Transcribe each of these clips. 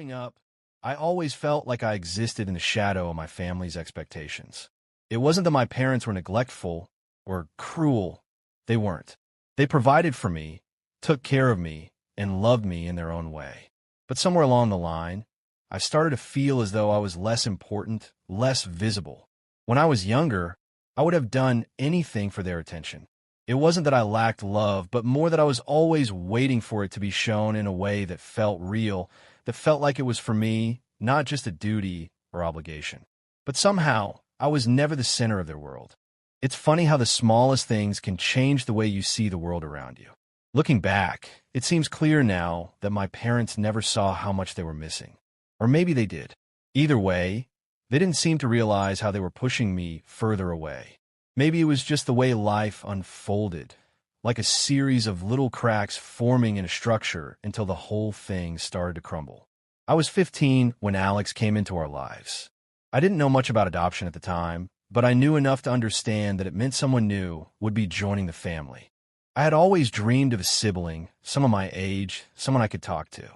Growing up, I always felt like I existed in the shadow of my family's expectations. It wasn't that my parents were neglectful or cruel. They weren't. They provided for me, took care of me, and loved me in their own way. But somewhere along the line, I started to feel as though I was less important, less visible. When I was younger, I would have done anything for their attention. It wasn't that I lacked love, but more that I was always waiting for it to be shown in a way that felt real, that felt like it was for me, not just a duty or obligation. But somehow, I was never the center of their world. It's funny how the smallest things can change the way you see the world around you. Looking back, it seems clear now that my parents never saw how much they were missing. Or maybe they did. Either way, they didn't seem to realize how they were pushing me further away. Maybe it was just the way life unfolded, like a series of little cracks forming in a structure until the whole thing started to crumble. I was 15 when Alex came into our lives. I didn't know much about adoption at the time, but I knew enough to understand that it meant someone new would be joining the family. I had always dreamed of a sibling, someone my age, someone I could talk to.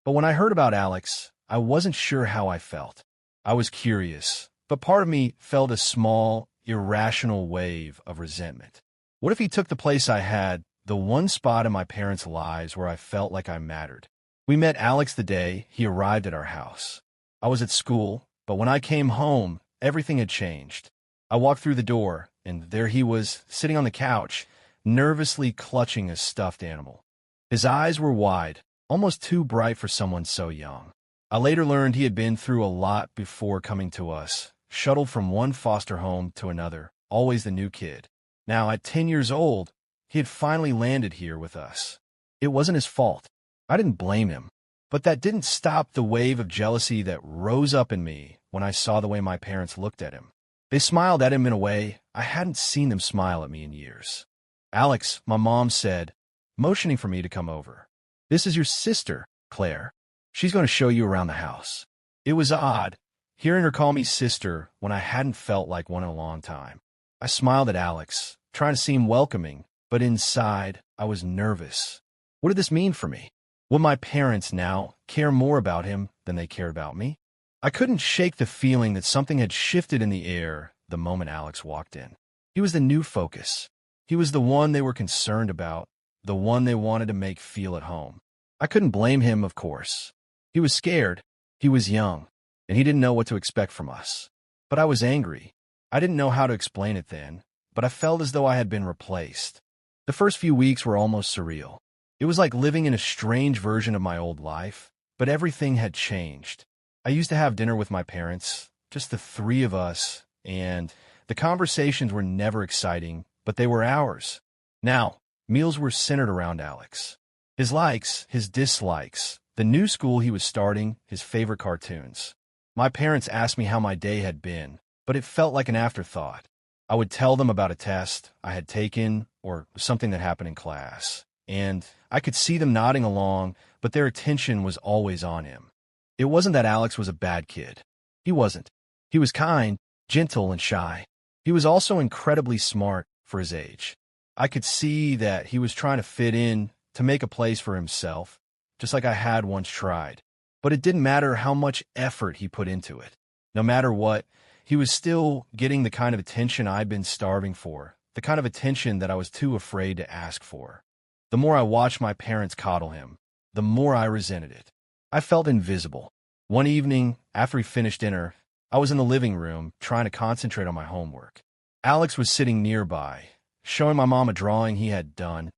But when I heard about Alex, I wasn't sure how I felt. I was curious, but part of me felt a small, irrational wave of resentment. What if he took the place I had, the one spot in my parents' lives where I felt like I mattered? We met Alex the day he arrived at our house. I was at school, but when I came home, everything had changed. I walked through the door, and there he was, sitting on the couch, nervously clutching a stuffed animal. His eyes were wide, almost too bright for someone so young. I later learned he had been through a lot before coming to us, shuttled from one foster home to another, always the new kid. Now, at 10 years old, he had finally landed here with us. It wasn't his fault. I didn't blame him. But that didn't stop the wave of jealousy that rose up in me when I saw the way my parents looked at him. They smiled at him in a way I hadn't seen them smile at me in years. "Alex," my mom said, motioning for me to come over. "This is your sister, Claire. She's going to show you around the house." It was odd, hearing her call me sister when I hadn't felt like one in a long time. I smiled at Alex, trying to seem welcoming, but inside, I was nervous. What did this mean for me? Would my parents now care more about him than they cared about me? I couldn't shake the feeling that something had shifted in the air the moment Alex walked in. He was the new focus. He was the one they were concerned about, the one they wanted to make feel at home. I couldn't blame him, of course. He was scared, he was young, and he didn't know what to expect from us. But I was angry. I didn't know how to explain it then, but I felt as though I had been replaced. The first few weeks were almost surreal. It was like living in a strange version of my old life, but everything had changed. I used to have dinner with my parents, just the three of us, and the conversations were never exciting, but they were ours. Now, meals were centered around Alex. His likes, his dislikes, the new school he was starting, his favorite cartoons. My parents asked me how my day had been, but it felt like an afterthought. I would tell them about a test I had taken or something that happened in class, and I could see them nodding along, but their attention was always on him. It wasn't that Alex was a bad kid. He wasn't. He was kind, gentle, and shy. He was also incredibly smart for his age. I could see that he was trying to fit in, to make a place for himself, just like I had once tried. But it didn't matter how much effort he put into it. No matter what, he was still getting the kind of attention I'd been starving for, the kind of attention that I was too afraid to ask for. The more I watched my parents coddle him, the more I resented it. I felt invisible. One evening, after he finished dinner, I was in the living room trying to concentrate on my homework. Alex was sitting nearby, showing my mom a drawing he had done,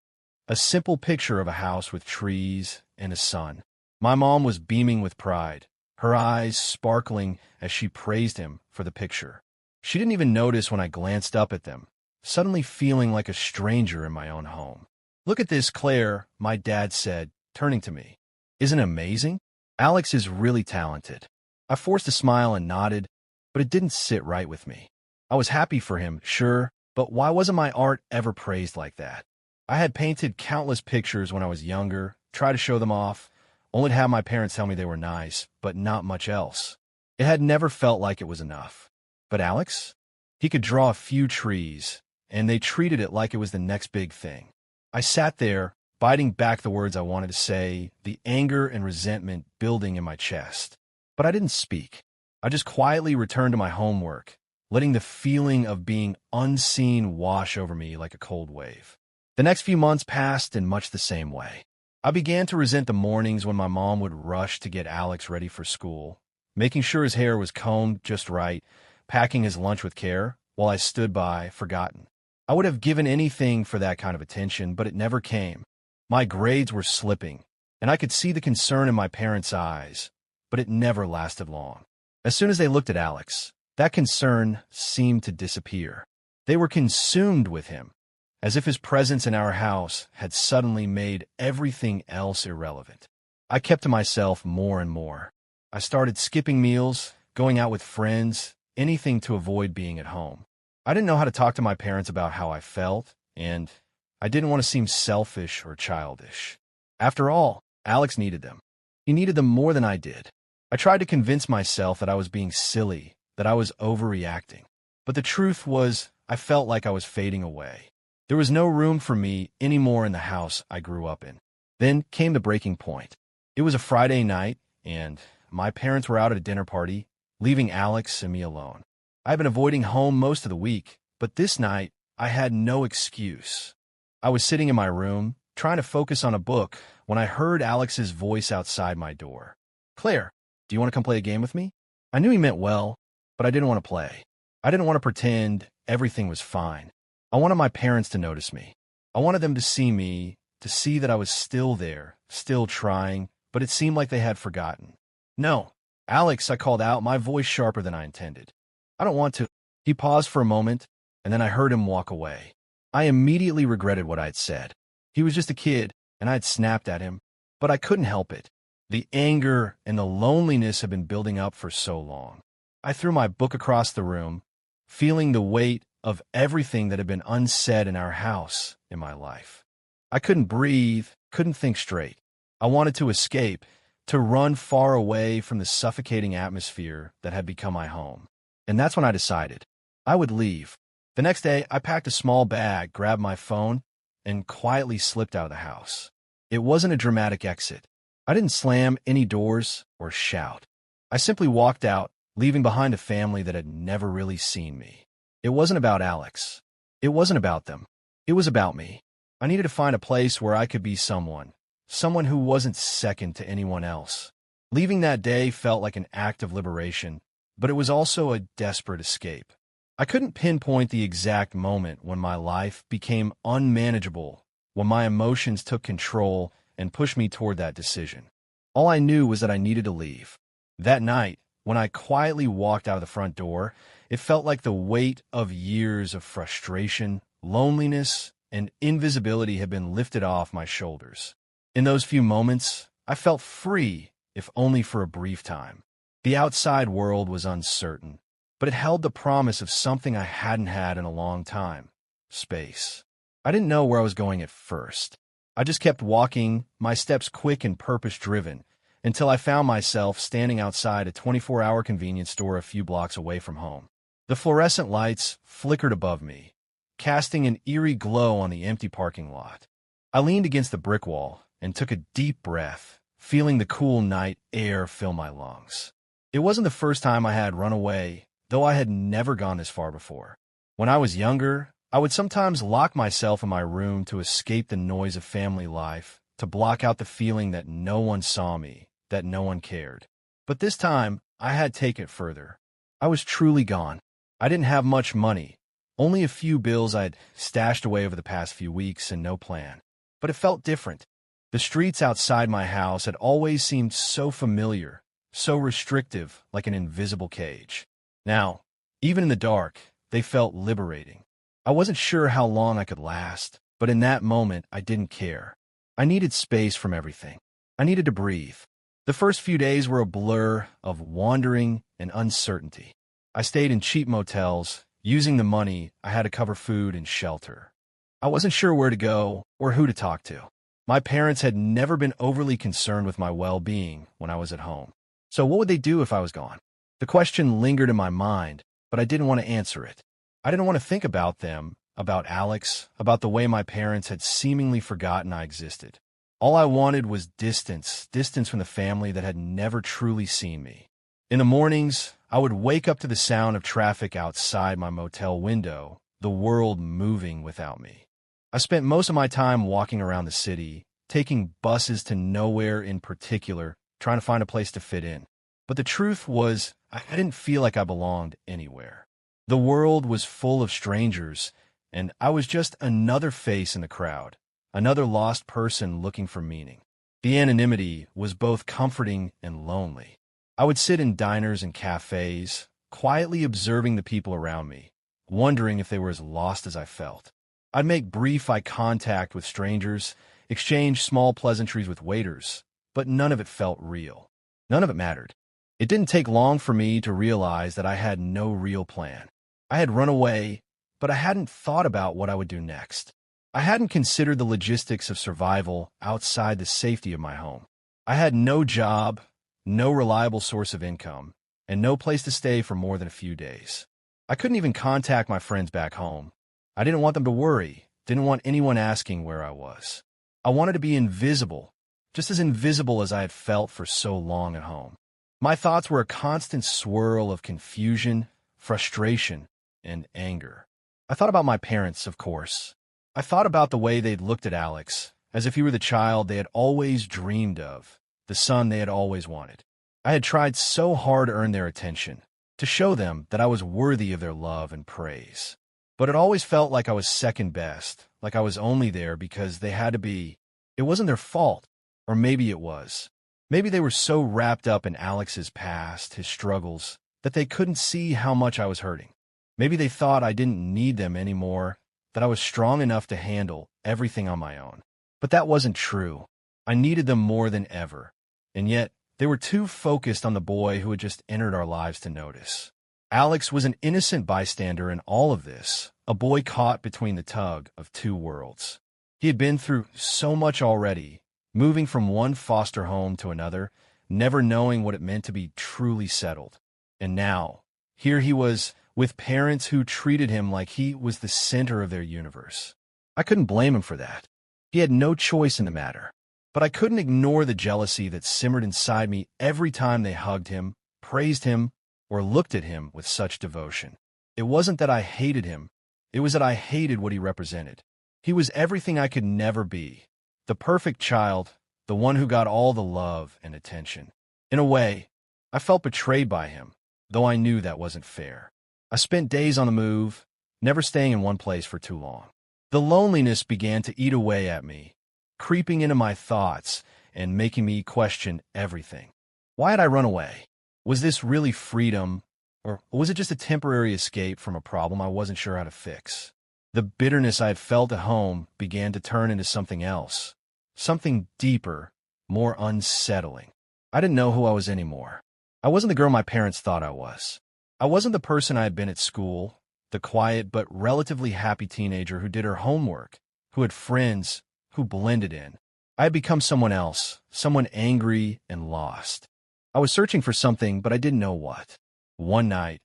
a simple picture of a house with trees and a sun. My mom was beaming with pride, her eyes sparkling as she praised him for the picture. She didn't even notice when I glanced up at them, suddenly feeling like a stranger in my own home. "Look at this, Claire," my dad said, turning to me. "Isn't it amazing? Alex is really talented." I forced a smile and nodded, but it didn't sit right with me. I was happy for him, sure, but why wasn't my art ever praised like that? I had painted countless pictures when I was younger, tried to show them off, only to have my parents tell me they were nice, but not much else. It had never felt like it was enough. But Alex? He could draw a few trees, and they treated it like it was the next big thing. I sat there, biting back the words I wanted to say, the anger and resentment building in my chest. But I didn't speak. I just quietly returned to my homework, letting the feeling of being unseen wash over me like a cold wave. The next few months passed in much the same way. I began to resent the mornings when my mom would rush to get Alex ready for school, making sure his hair was combed just right, packing his lunch with care, while I stood by, forgotten. I would have given anything for that kind of attention, but it never came. My grades were slipping, and I could see the concern in my parents' eyes, but it never lasted long. As soon as they looked at Alex, that concern seemed to disappear. They were consumed with him, as if his presence in our house had suddenly made everything else irrelevant. I kept to myself more and more. I started skipping meals, going out with friends, anything to avoid being at home. I didn't know how to talk to my parents about how I felt, and I didn't want to seem selfish or childish. After all, Alex needed them. He needed them more than I did. I tried to convince myself that I was being silly, that I was overreacting. But the truth was, I felt like I was fading away. There was no room for me anymore in the house I grew up in. Then came the breaking point. It was a Friday night, and my parents were out at a dinner party, leaving Alex and me alone. I had been avoiding home most of the week, but this night, I had no excuse. I was sitting in my room, trying to focus on a book, when I heard Alex's voice outside my door. "Claire, do you want to come play a game with me?" I knew he meant well, but I didn't want to play. I didn't want to pretend everything was fine. I wanted my parents to notice me. I wanted them to see me, to see that I was still there, still trying, but it seemed like they had forgotten. "No, Alex," I called out, my voice sharper than I intended. "I don't want to." He paused for a moment, and then I heard him walk away. I immediately regretted what I had said. He was just a kid, and I had snapped at him, but I couldn't help it. The anger and the loneliness had been building up for so long. I threw my book across the room, feeling the weight of everything that had been unsaid in our house in my life. I couldn't breathe, couldn't think straight. I wanted to escape, to run far away from the suffocating atmosphere that had become my home. And that's when I decided I would leave. The next day, I packed a small bag, grabbed my phone, and quietly slipped out of the house. It wasn't a dramatic exit. I didn't slam any doors or shout. I simply walked out, leaving behind a family that had never really seen me. It wasn't about Alex. It wasn't about them. It was about me. I needed to find a place where I could be someone who wasn't second to anyone else. Leaving that day felt like an act of liberation, but it was also a desperate escape. I couldn't pinpoint the exact moment when my life became unmanageable, when my emotions took control and pushed me toward that decision. All I knew was that I needed to leave. That night, when I quietly walked out of the front door, it felt like the weight of years of frustration, loneliness, and invisibility had been lifted off my shoulders. In those few moments, I felt free, if only for a brief time. The outside world was uncertain, but it held the promise of something I hadn't had in a long time: space. I didn't know where I was going at first. I just kept walking, my steps quick and purpose-driven, until I found myself standing outside a 24-hour convenience store a few blocks away from home. The fluorescent lights flickered above me, casting an eerie glow on the empty parking lot. I leaned against the brick wall and took a deep breath, feeling the cool night air fill my lungs. It wasn't the first time I had run away, though I had never gone this far before. When I was younger, I would sometimes lock myself in my room to escape the noise of family life, to block out the feeling that no one saw me, that no one cared. But this time, I had taken it further. I was truly gone. I didn't have much money, only a few bills I'd stashed away over the past few weeks and no plan. But it felt different. The streets outside my house had always seemed so familiar, so restrictive, like an invisible cage. Now, even in the dark, they felt liberating. I wasn't sure how long I could last, but in that moment, I didn't care. I needed space from everything. I needed to breathe. The first few days were a blur of wandering and uncertainty. I stayed in cheap motels, using the money I had to cover food and shelter. I wasn't sure where to go or who to talk to. My parents had never been overly concerned with my well-being when I was at home. So what would they do if I was gone? The question lingered in my mind, but I didn't want to answer it. I didn't want to think about them about Alex, about the way my parents had seemingly forgotten I existed. All I wanted was distance from the family that had never truly seen me. In the mornings, I would wake up to the sound of traffic outside my motel window, the world moving without me. I spent most of my time walking around the city, taking buses to nowhere in particular, trying to find a place to fit in. But the truth was, I didn't feel like I belonged anywhere. The world was full of strangers, and I was just another face in the crowd, another lost person looking for meaning. The anonymity was both comforting and lonely. I would sit in diners and cafes, quietly observing the people around me, wondering if they were as lost as I felt. I'd make brief eye contact with strangers, exchange small pleasantries with waiters, but none of it felt real. None of it mattered. It didn't take long for me to realize that I had no real plan. I had run away, but I hadn't thought about what I would do next. I hadn't considered the logistics of survival outside the safety of my home. I had no job, no reliable source of income, and no place to stay for more than a few days. I couldn't even contact my friends back home. I didn't want them to worry, didn't want anyone asking where I was. I wanted to be invisible, just as invisible as I had felt for so long at home. My thoughts were a constant swirl of confusion, frustration, and anger. I thought about my parents, of course. I thought about the way they'd looked at Alex, as if he were the child they had always dreamed of, the son they had always wanted. I had tried so hard to earn their attention, to show them that I was worthy of their love and praise. But it always felt like I was second best, like I was only there because they had to be. It wasn't their fault, or maybe it was. Maybe they were so wrapped up in Alex's past, his struggles, that they couldn't see how much I was hurting. Maybe they thought I didn't need them anymore, that I was strong enough to handle everything on my own. But that wasn't true. I needed them more than ever. And yet, they were too focused on the boy who had just entered our lives to notice. Alex was an innocent bystander in all of this, a boy caught between the tug of two worlds. He had been through so much already, moving from one foster home to another, never knowing what it meant to be truly settled. And now, here he was, with parents who treated him like he was the center of their universe. I couldn't blame him for that. He had no choice in the matter. But I couldn't ignore the jealousy that simmered inside me every time they hugged him, praised him, or looked at him with such devotion. It wasn't that I hated him. It was that I hated what he represented. He was everything I could never be. The perfect child, the one who got all the love and attention. In a way, I felt betrayed by him, though I knew that wasn't fair. I spent days on the move, never staying in one place for too long. The loneliness began to eat away at me, creeping into my thoughts and making me question everything. Why had I run away? Was this really freedom, or was it just a temporary escape from a problem I wasn't sure how to fix? The bitterness I had felt at home began to turn into something else, something deeper, more unsettling. I didn't know who I was anymore. I wasn't the girl my parents thought I was. I wasn't the person I had been at school, the quiet but relatively happy teenager who did her homework, who had friends, who blended in. I had become someone else, someone angry and lost. I was searching for something, but I didn't know what. One night,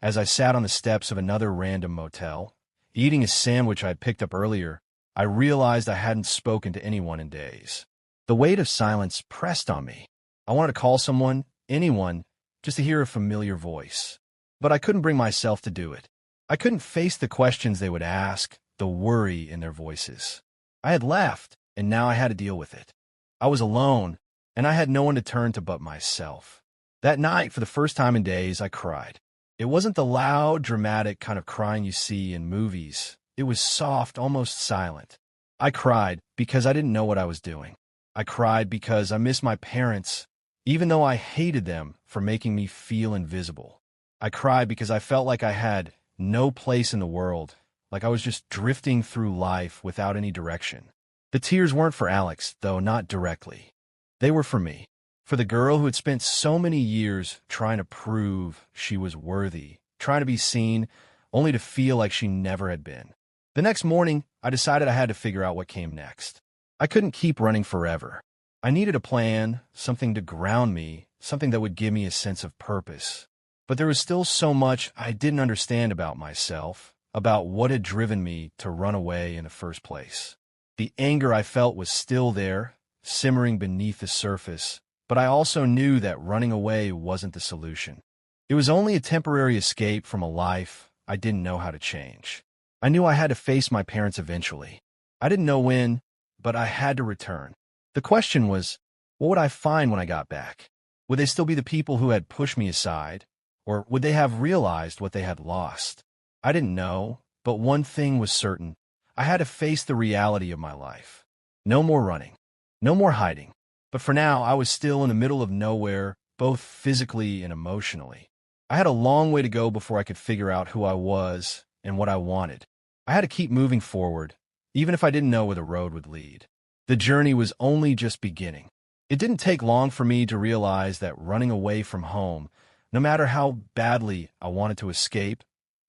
as I sat on the steps of another random motel, eating a sandwich I had picked up earlier, I realized I hadn't spoken to anyone in days. The weight of silence pressed on me. I wanted to call someone, anyone, just to hear a familiar voice. But I couldn't bring myself to do it. I couldn't face the questions they would ask, the worry in their voices. I had left, and now I had to deal with it. I was alone, and I had no one to turn to but myself. That night, for the first time in days, I cried. It wasn't the loud, dramatic kind of crying you see in movies. It was soft, almost silent. I cried because I didn't know what I was doing. I cried because I missed my parents, even though I hated them for making me feel invisible. I cried because I felt like I had no place in the world, like I was just drifting through life without any direction. The tears weren't for Alex, though not directly. They were for me, for the girl who had spent so many years trying to prove she was worthy, trying to be seen, only to feel like she never had been. The next morning, I decided I had to figure out what came next. I couldn't keep running forever. I needed a plan, something to ground me, something that would give me a sense of purpose. But there was still so much I didn't understand about myself, about what had driven me to run away in the first place. The anger I felt was still there, simmering beneath the surface, but I also knew that running away wasn't the solution. It was only a temporary escape from a life I didn't know how to change. I knew I had to face my parents eventually. I didn't know when, but I had to return. The question was, what would I find when I got back? Would they still be the people who had pushed me aside, or would they have realized what they had lost? I didn't know, but one thing was certain. I had to face the reality of my life. No more running. No more hiding. But for now, I was still in the middle of nowhere, both physically and emotionally. I had a long way to go before I could figure out who I was and what I wanted. I had to keep moving forward, even if I didn't know where the road would lead. The journey was only just beginning. It didn't take long for me to realize that running away from home, no matter how badly I wanted to escape,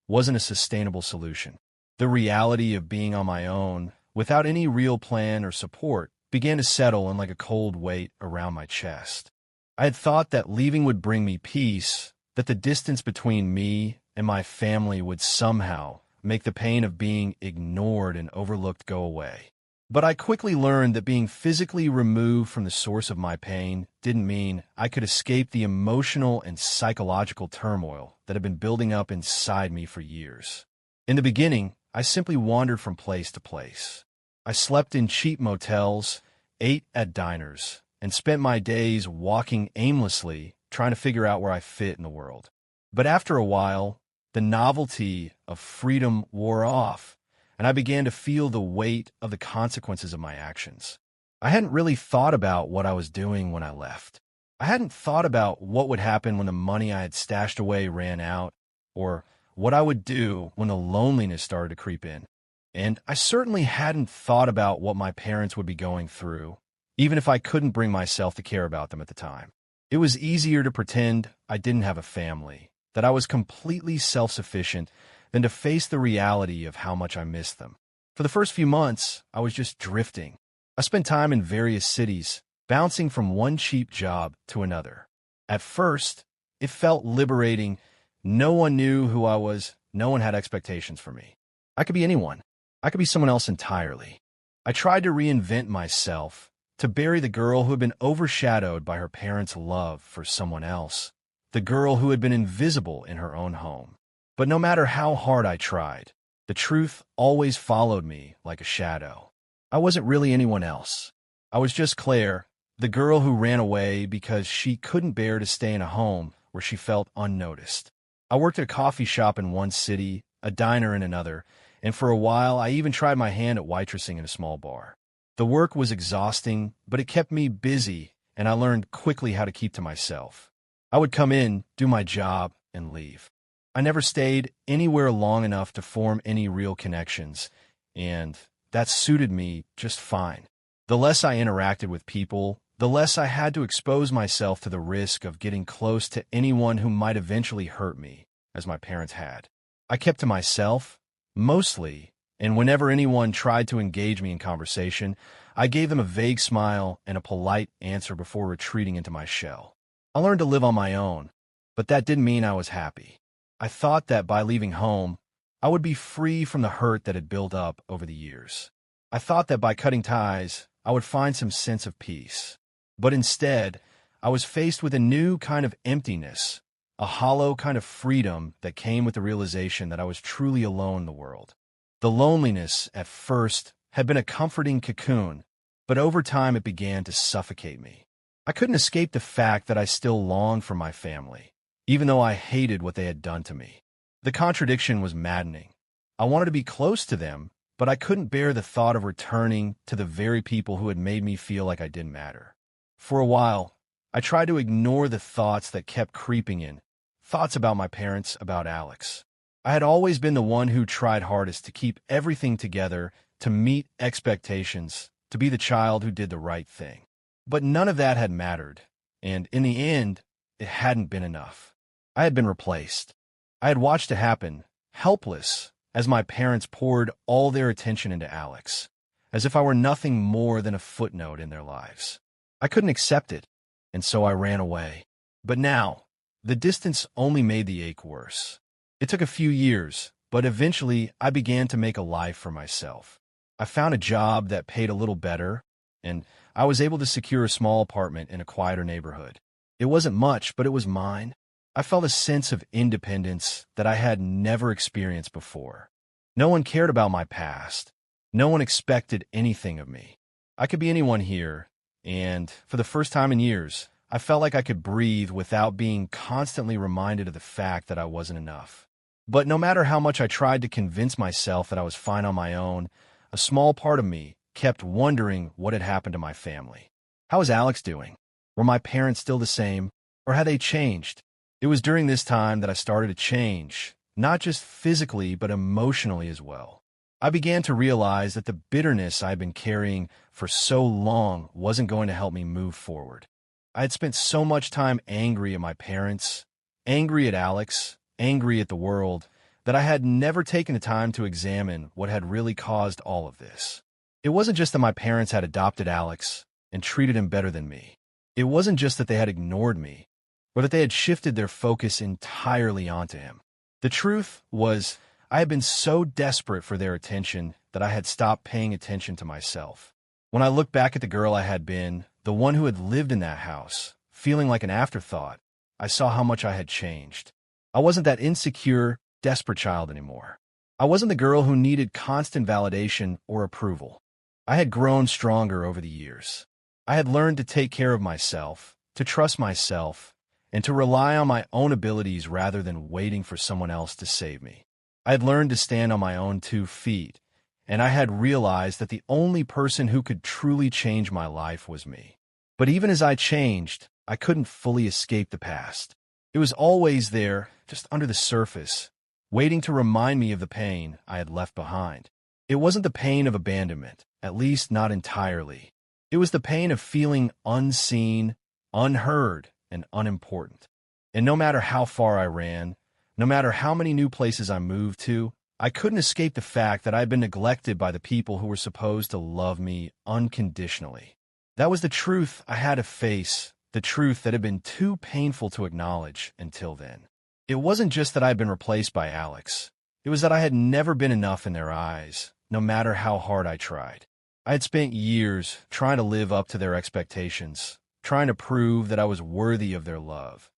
wasn't a sustainable solution. The reality of being on my own, without any real plan or support, began to settle in like a cold weight around my chest. I had thought that leaving would bring me peace, that the distance between me and my family would somehow make the pain of being ignored and overlooked go away. But I quickly learned that being physically removed from the source of my pain didn't mean I could escape the emotional and psychological turmoil that had been building up inside me for years. In the beginning, I simply wandered from place to place. I slept in cheap motels, ate at diners, and spent my days walking aimlessly, trying to figure out where I fit in the world. But after a while, the novelty of freedom wore off, and I began to feel the weight of the consequences of my actions. I hadn't really thought about what I was doing when I left. I hadn't thought about what would happen when the money I had stashed away ran out, or what I would do when the loneliness started to creep in. And I certainly hadn't thought about what my parents would be going through, even if I couldn't bring myself to care about them at the time. It was easier to pretend I didn't have a family, that I was completely self-sufficient, than to face the reality of how much I missed them. For the first few months, I was just drifting. I spent time in various cities, bouncing from one cheap job to another. At first, it felt liberating. No one knew who I was. No one had expectations for me. I could be anyone. I could be someone else entirely. I tried to reinvent myself, to bury the girl who had been overshadowed by her parents' love for someone else, the girl who had been invisible in her own home. But no matter how hard I tried, the truth always followed me like a shadow. I wasn't really anyone else. I was just Claire, the girl who ran away because she couldn't bear to stay in a home where she felt unnoticed. I worked at a coffee shop in one city, a diner in another, and for a while I even tried my hand at waitressing in a small bar. The work was exhausting, but it kept me busy, and I learned quickly how to keep to myself. I would come in, do my job, and leave. I never stayed anywhere long enough to form any real connections, and that suited me just fine. The less I interacted with people, the less I had to expose myself to the risk of getting close to anyone who might eventually hurt me, as my parents had. I kept to myself, mostly, and whenever anyone tried to engage me in conversation, I gave them a vague smile and a polite answer before retreating into my shell. I learned to live on my own, but that didn't mean I was happy. I thought that by leaving home, I would be free from the hurt that had built up over the years. I thought that by cutting ties, I would find some sense of peace. But instead, I was faced with a new kind of emptiness, a hollow kind of freedom that came with the realization that I was truly alone in the world. The loneliness, at first, had been a comforting cocoon, but over time it began to suffocate me. I couldn't escape the fact that I still longed for my family, even though I hated what they had done to me. The contradiction was maddening. I wanted to be close to them, but I couldn't bear the thought of returning to the very people who had made me feel like I didn't matter. For a while, I tried to ignore the thoughts that kept creeping in, thoughts about my parents, about Alex. I had always been the one who tried hardest to keep everything together, to meet expectations, to be the child who did the right thing. But none of that had mattered, and in the end, it hadn't been enough. I had been replaced. I had watched it happen, helpless, as my parents poured all their attention into Alex, as if I were nothing more than a footnote in their lives. I couldn't accept it, and so I ran away. But now, the distance only made the ache worse. It took a few years, but eventually I began to make a life for myself. I found a job that paid a little better, and I was able to secure a small apartment in a quieter neighborhood. It wasn't much, but it was mine. I felt a sense of independence that I had never experienced before. No one cared about my past. No one expected anything of me. I could be anyone here, and for the first time in years, I felt like I could breathe without being constantly reminded of the fact that I wasn't enough. But no matter how much I tried to convince myself that I was fine on my own, a small part of me kept wondering what had happened to my family. How was Alex doing? Were my parents still the same, or had they changed? It was during this time that I started to change, not just physically, but emotionally as well. I began to realize that the bitterness I had been carrying for so long wasn't going to help me move forward. I had spent so much time angry at my parents, angry at Alex, angry at the world, that I had never taken the time to examine what had really caused all of this. It wasn't just that my parents had adopted Alex and treated him better than me. It wasn't just that they had ignored me, or that they had shifted their focus entirely onto him. The truth was, I had been so desperate for their attention that I had stopped paying attention to myself. When I looked back at the girl I had been, the one who had lived in that house, feeling like an afterthought, I saw how much I had changed. I wasn't that insecure, desperate child anymore. I wasn't the girl who needed constant validation or approval. I had grown stronger over the years. I had learned to take care of myself, to trust myself, and to rely on my own abilities rather than waiting for someone else to save me. I had learned to stand on my own 2 feet, and I had realized that the only person who could truly change my life was me. But even as I changed, I couldn't fully escape the past. It was always there, just under the surface, waiting to remind me of the pain I had left behind. It wasn't the pain of abandonment, at least not entirely. It was the pain of feeling unseen, unheard, and unimportant. And no matter how far I ran, no matter how many new places I moved to, I couldn't escape the fact that I had been neglected by the people who were supposed to love me unconditionally. That was the truth I had to face, the truth that had been too painful to acknowledge until then. It wasn't just that I had been replaced by Alex. It was that I had never been enough in their eyes, no matter how hard I tried. I had spent years trying to live up to their expectations, trying to prove that I was worthy of their love,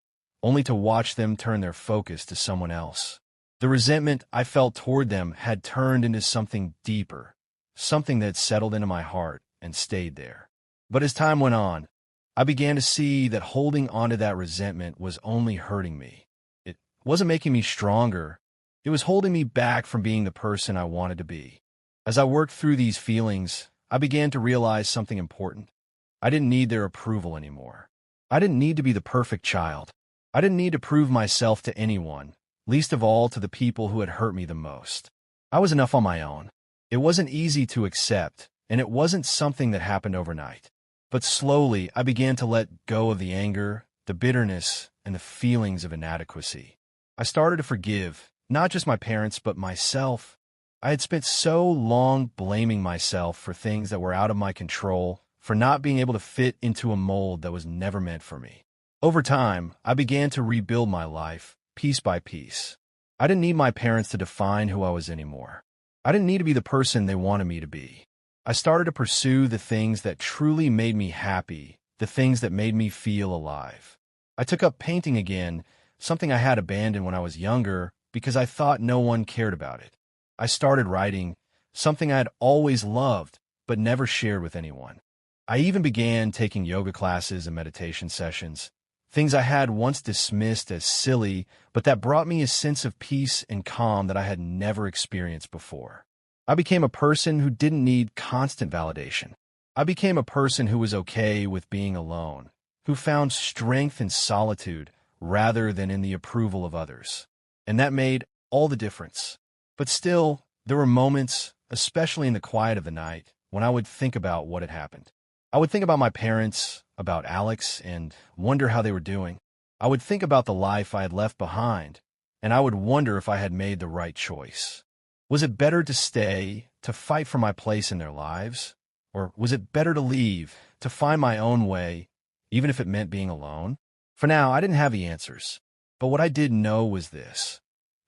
only to watch them turn their focus to someone else. The resentment I felt toward them had turned into something deeper, something that settled into my heart and stayed there. But as time went on, I began to see that holding onto that resentment was only hurting me. It wasn't making me stronger. It was holding me back from being the person I wanted to be. As I worked through these feelings, I began to realize something important. I didn't need their approval anymore. I didn't need to be the perfect child. I didn't need to prove myself to anyone, least of all to the people who had hurt me the most. I was enough on my own. It wasn't easy to accept, and it wasn't something that happened overnight. But slowly, I began to let go of the anger, the bitterness, and the feelings of inadequacy. I started to forgive, not just my parents, but myself. I had spent so long blaming myself for things that were out of my control, for not being able to fit into a mold that was never meant for me. Over time, I began to rebuild my life, piece by piece. I didn't need my parents to define who I was anymore. I didn't need to be the person they wanted me to be. I started to pursue the things that truly made me happy, the things that made me feel alive. I took up painting again, something I had abandoned when I was younger because I thought no one cared about it. I started writing, something I had always loved but never shared with anyone. I even began taking yoga classes and meditation sessions, things I had once dismissed as silly, but that brought me a sense of peace and calm that I had never experienced before. I became a person who didn't need constant validation. I became a person who was okay with being alone, who found strength in solitude rather than in the approval of others. And that made all the difference. But still, there were moments, especially in the quiet of the night, when I would think about what had happened. I would think about my parents, about Alex, and wonder how they were doing. I would think about the life I had left behind, and I would wonder if I had made the right choice. Was it better to stay, to fight for my place in their lives? Or was it better to leave, to find my own way, even if it meant being alone? For now, I didn't have the answers. But what I did know was this.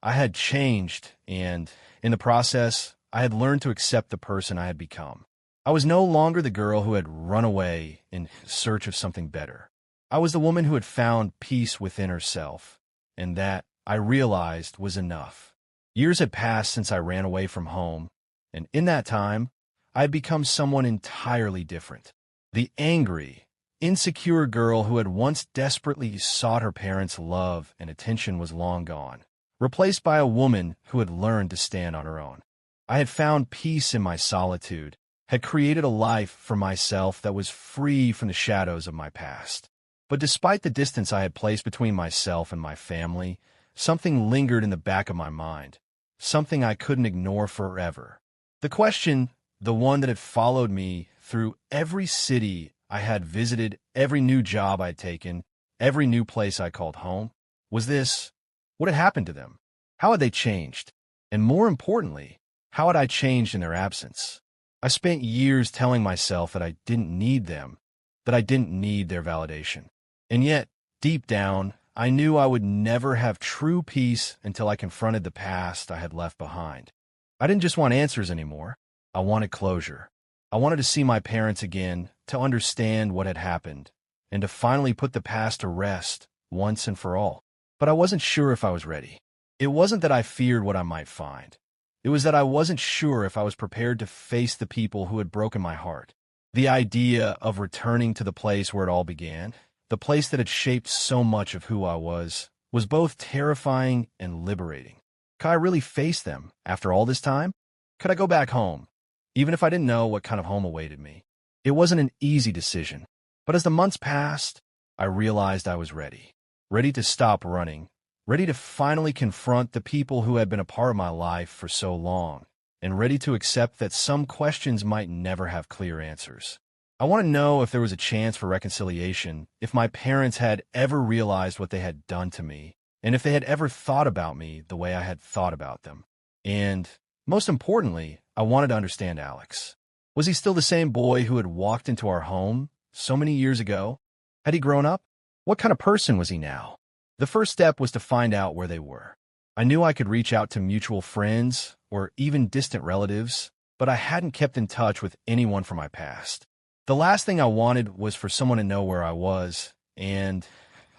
I had changed, and in the process, I had learned to accept the person I had become. I was no longer the girl who had run away in search of something better. I was the woman who had found peace within herself, and that, I realized, was enough. Years had passed since I ran away from home, and in that time, I had become someone entirely different. The angry, insecure girl who had once desperately sought her parents' love and attention was long gone, replaced by a woman who had learned to stand on her own. I had found peace in my solitude, had created a life for myself that was free from the shadows of my past. But despite the distance I had placed between myself and my family, something lingered in the back of my mind, something I couldn't ignore forever. The question, the one that had followed me through every city I had visited, every new job I had taken, every new place I called home, was this: what had happened to them? How had they changed? And more importantly, how had I changed in their absence? I spent years telling myself that I didn't need them, that I didn't need their validation. And yet, deep down, I knew I would never have true peace until I confronted the past I had left behind. I didn't just want answers anymore. I wanted closure. I wanted to see my parents again, to understand what had happened, and to finally put the past to rest once and for all. But I wasn't sure if I was ready. It wasn't that I feared what I might find. It was that I wasn't sure if I was prepared to face the people who had broken my heart. The idea of returning to the place where it all began, the place that had shaped so much of who I was both terrifying and liberating. Could I really face them after all this time? Could I go back home, even if I didn't know what kind of home awaited me? It wasn't an easy decision, but as the months passed, I realized I was ready. Ready to stop running, ready to finally confront the people who had been a part of my life for so long, and ready to accept that some questions might never have clear answers. I want to know if there was a chance for reconciliation, if my parents had ever realized what they had done to me, and if they had ever thought about me the way I had thought about them. And, most importantly, I wanted to understand Alex. Was he still the same boy who had walked into our home so many years ago? Had he grown up? What kind of person was he now? The first step was to find out where they were. I knew I could reach out to mutual friends or even distant relatives, but I hadn't kept in touch with anyone from my past. The last thing I wanted was for someone to know where I was, and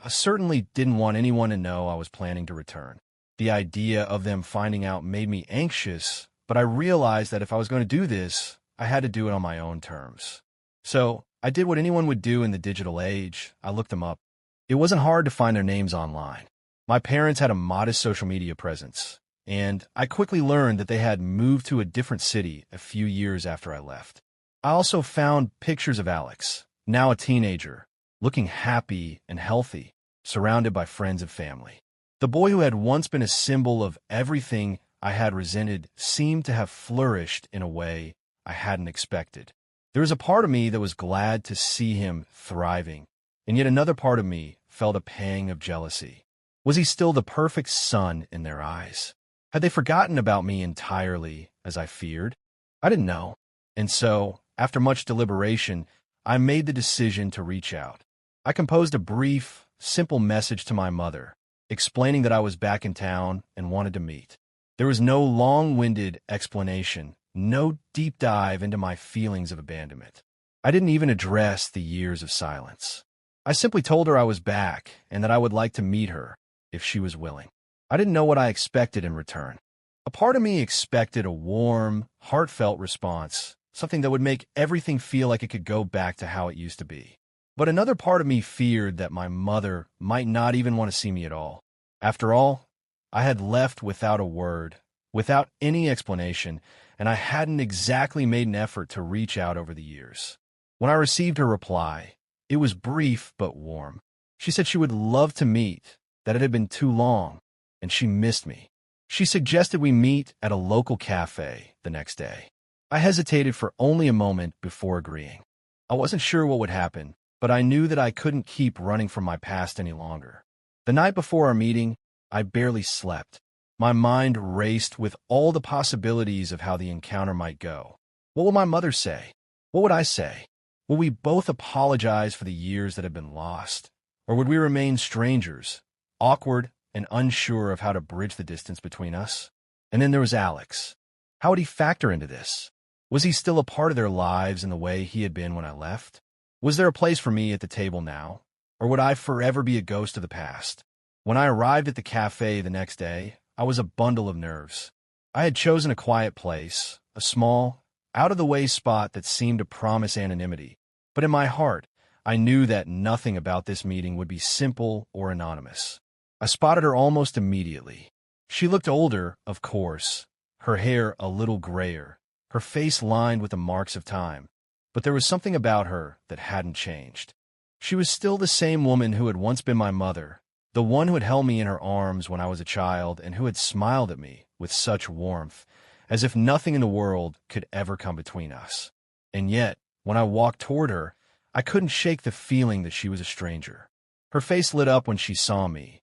I certainly didn't want anyone to know I was planning to return. The idea of them finding out made me anxious, but I realized that if I was going to do this, I had to do it on my own terms. So I did what anyone would do in the digital age. I looked them up. It wasn't hard to find their names online. My parents had a modest social media presence, and I quickly learned that they had moved to a different city a few years after I left. I also found pictures of Alex, now a teenager, looking happy and healthy, surrounded by friends and family. The boy who had once been a symbol of everything I had resented seemed to have flourished in a way I hadn't expected. There was a part of me that was glad to see him thriving, and yet another part of me felt a pang of jealousy. Was he still the perfect son in their eyes? Had they forgotten about me entirely, as I feared? I didn't know, and so, after much deliberation, I made the decision to reach out. I composed a brief, simple message to my mother, explaining that I was back in town and wanted to meet. There was no long-winded explanation, no deep dive into my feelings of abandonment. I didn't even address the years of silence. I simply told her I was back and that I would like to meet her if she was willing. I didn't know what I expected in return. A part of me expected a warm, heartfelt response, something that would make everything feel like it could go back to how it used to be. But another part of me feared that my mother might not even want to see me at all. After all, I had left without a word, without any explanation, and I hadn't exactly made an effort to reach out over the years. When I received her reply, it was brief but warm. She said she would love to meet, that it had been too long, and she missed me. She suggested we meet at a local cafe the next day. I hesitated for only a moment before agreeing. I wasn't sure what would happen, but I knew that I couldn't keep running from my past any longer. The night before our meeting, I barely slept. My mind raced with all the possibilities of how the encounter might go. What will my mother say? What would I say? Will we both apologize for the years that had been lost? Or would we remain strangers, awkward and unsure of how to bridge the distance between us. And then there was Alex. How would he factor into this? Was he still a part of their lives in the way he had been when I left? Was there a place for me at the table now? Or would I forever be a ghost of the past? When I arrived at the cafe the next day, I was a bundle of nerves. I had chosen a quiet place, a small, out-of-the-way spot that seemed to promise anonymity. But in my heart, I knew that nothing about this meeting would be simple or anonymous. I spotted her almost immediately. She looked older, of course, her hair a little grayer, her face lined with the marks of time. But there was something about her that hadn't changed. She was still the same woman who had once been my mother, the one who had held me in her arms when I was a child and who had smiled at me with such warmth, as if nothing in the world could ever come between us. And yet, when I walked toward her, I couldn't shake the feeling that she was a stranger. Her face lit up when she saw me,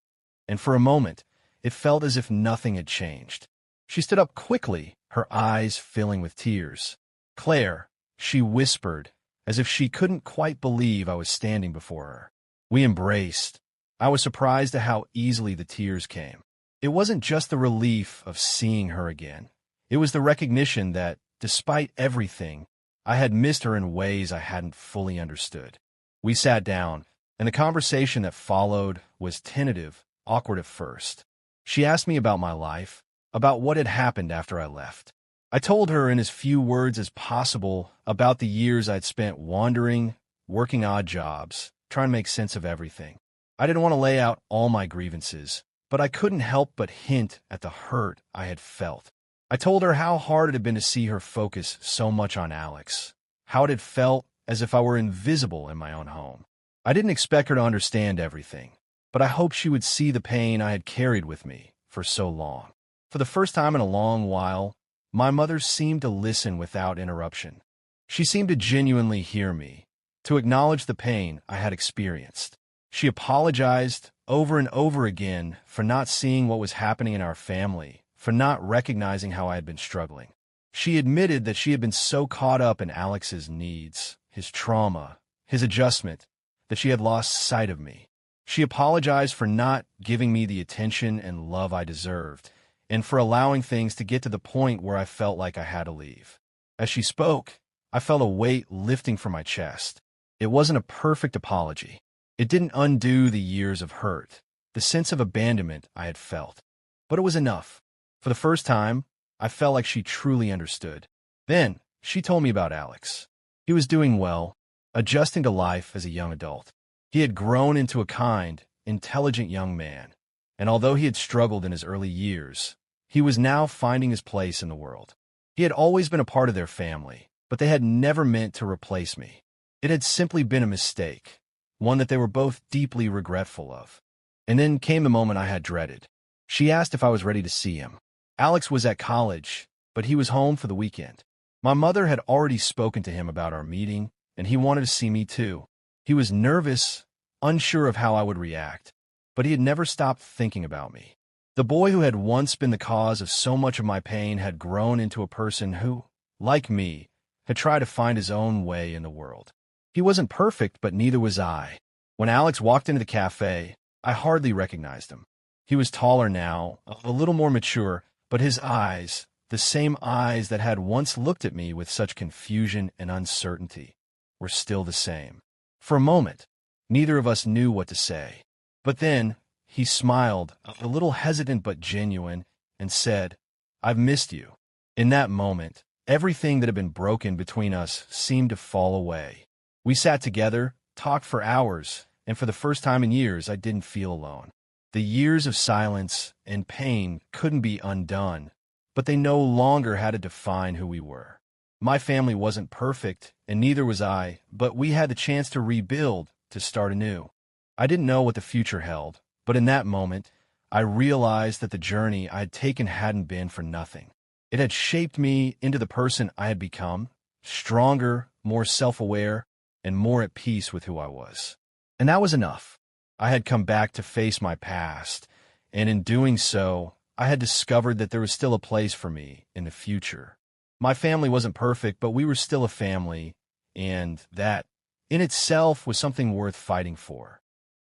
and for a moment, it felt as if nothing had changed. She stood up quickly, her eyes filling with tears. "Claire," she whispered, as if she couldn't quite believe I was standing before her. We embraced. I was surprised at how easily the tears came. It wasn't just the relief of seeing her again. It was the recognition that, despite everything, I had missed her in ways I hadn't fully understood. We sat down, and the conversation that followed was tentative, awkward at first. She asked me about my life, about what had happened after I left. I told her in as few words as possible about the years I'd spent wandering, working odd jobs, trying to make sense of everything. I didn't want to lay out all my grievances, but I couldn't help but hint at the hurt I had felt. I told her how hard it had been to see her focus so much on Alex, how it had felt as if I were invisible in my own home. I didn't expect her to understand everything, but I hoped she would see the pain I had carried with me for so long. For the first time in a long while, my mother seemed to listen without interruption. She seemed to genuinely hear me, to acknowledge the pain I had experienced. She apologized over and over again for not seeing what was happening in our family, for not recognizing how I had been struggling. She admitted that she had been so caught up in Alex's needs, his trauma, his adjustment, that she had lost sight of me. She apologized for not giving me the attention and love I deserved, and for allowing things to get to the point where I felt like I had to leave. As she spoke, I felt a weight lifting from my chest. It wasn't a perfect apology. It didn't undo the years of hurt, the sense of abandonment I had felt. But it was enough. For the first time, I felt like she truly understood. Then, she told me about Alex. He was doing well, adjusting to life as a young adult. He had grown into a kind, intelligent young man, and although he had struggled in his early years, he was now finding his place in the world. He had always been a part of their family, but they had never meant to replace me. It had simply been a mistake, one that they were both deeply regretful of. And then came the moment I had dreaded. She asked if I was ready to see him. Alex was at college, but he was home for the weekend. My mother had already spoken to him about our meeting, and he wanted to see me too. He was nervous, unsure of how I would react, but he had never stopped thinking about me. The boy who had once been the cause of so much of my pain had grown into a person who, like me, had tried to find his own way in the world. He wasn't perfect, but neither was I. When Alex walked into the cafe, I hardly recognized him. He was taller now, a little more mature, but his eyes, the same eyes that had once looked at me with such confusion and uncertainty, were still the same. For a moment, neither of us knew what to say. But then, he smiled, a little hesitant but genuine, and said, "I've missed you." In that moment, everything that had been broken between us seemed to fall away. We sat together, talked for hours, and for the first time in years, I didn't feel alone. The years of silence and pain couldn't be undone, but they no longer had to define who we were. My family wasn't perfect, and neither was I, but we had the chance to rebuild, to start anew. I didn't know what the future held, but in that moment, I realized that the journey I had taken hadn't been for nothing. It had shaped me into the person I had become, stronger, more self-aware, and more at peace with who I was. And that was enough. I had come back to face my past, and in doing so, I had discovered that there was still a place for me in the future. My family wasn't perfect, but we were still a family, and that, in itself, was something worth fighting for.